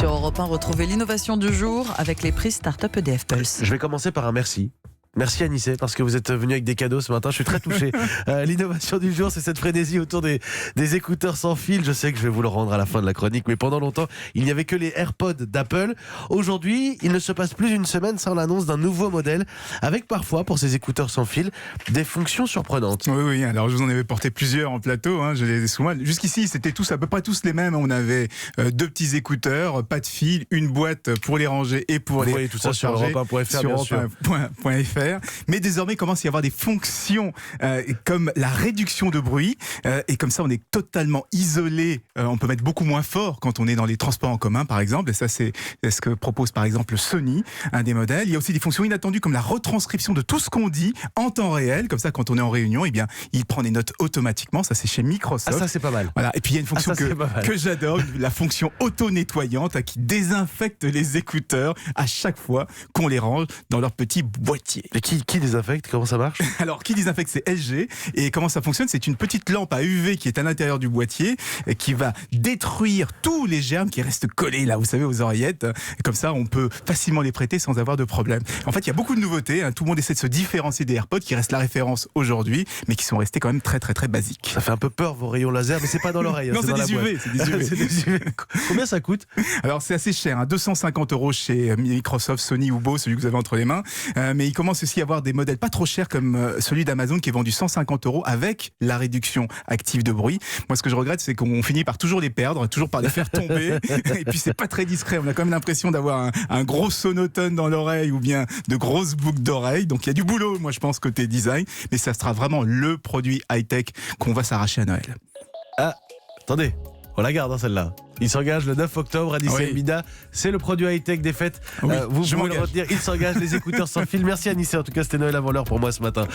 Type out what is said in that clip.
sur Europe 1. Retrouvez l'innovation du jour avec les prix Startup EDF Pulse. Je vais commencer par un merci. Merci Anissé, parce que vous êtes venu avec des cadeaux ce matin, je suis très touché. L'innovation du jour, c'est cette frénésie autour des écouteurs sans fil. Je sais que je vais vous le rendre à la fin de la chronique, mais pendant longtemps, il n'y avait que les AirPods d'Apple. Aujourd'hui, il ne se passe plus d'une semaine sans l'annonce d'un nouveau modèle, avec parfois, pour ces écouteurs sans fil, des fonctions surprenantes. Oui, alors je vous en avais porté plusieurs en plateau, je les ai souvent. Jusqu'ici, c'était tous à peu près tous les mêmes. On avait deux petits écouteurs, pas de fil, une boîte pour les ranger et pour vous les voyez tout ça sur recharger. Europe1.fr, bien sûr. Europe1.fr. Mais désormais, il commence à y avoir des fonctions comme la réduction de bruit. Et comme ça, on est totalement isolé. On peut mettre beaucoup moins fort quand on est dans les transports en commun, par exemple. Et ça, c'est ce que propose, par exemple, Sony, un des modèles. Il y a aussi des fonctions inattendues comme la retranscription de tout ce qu'on dit en temps réel. Comme ça, quand on est en réunion, eh bien, il prend des notes automatiquement. Ça, c'est chez Microsoft. Ah, ça, c'est pas mal. Voilà. Et puis, il y a une fonction que j'adore, la fonction auto-nettoyante qui désinfecte les écouteurs à chaque fois qu'on les range dans leur petit boîtier. Et qui désinfecte? Comment ça marche? Alors, qui désinfecte, c'est LG. Et comment ça fonctionne? C'est une petite lampe à UV qui est à l'intérieur du boîtier et qui va détruire tous les germes qui restent collés là, vous savez, aux oreillettes. Et comme ça, on peut facilement les prêter sans avoir de problème. En fait, il y a beaucoup de nouveautés. Tout le monde essaie de se différencier des AirPods qui restent la référence aujourd'hui, mais qui sont restés quand même très, très, très basiques. Ça fait un peu peur, vos rayons laser, mais c'est pas dans l'oreille. Non, c'est c'est dans des la UV. boîte. C'est des UV. C'est des UV. Combien ça coûte? Alors, c'est assez cher. 250 € chez Microsoft, Sony ou Bose, celui que vous avez entre les mains. Mais il commence aussi à avoir des modèles pas trop chers comme celui d'Amazon qui est vendu 150 € avec la réduction active de bruit. Moi, ce que je regrette, c'est qu'on finit par toujours les perdre, toujours par les faire tomber. Et puis, c'est pas très discret. On a quand même l'impression d'avoir un gros sonotone dans l'oreille ou bien de grosses boucles d'oreilles. Donc, il y a du boulot, moi, je pense, côté design. Mais ça sera vraiment le produit high-tech qu'on va s'arracher à Noël. Ah, attendez. On la garde, celle-là. Il s'engage le 9 octobre à Anissé Elmida. C'est le produit high-tech des fêtes. Oui, vous pouvez le retenir. Il s'engage, les écouteurs sans fil. Merci Anissé. En tout cas, c'était Noël avant l'heure pour moi ce matin.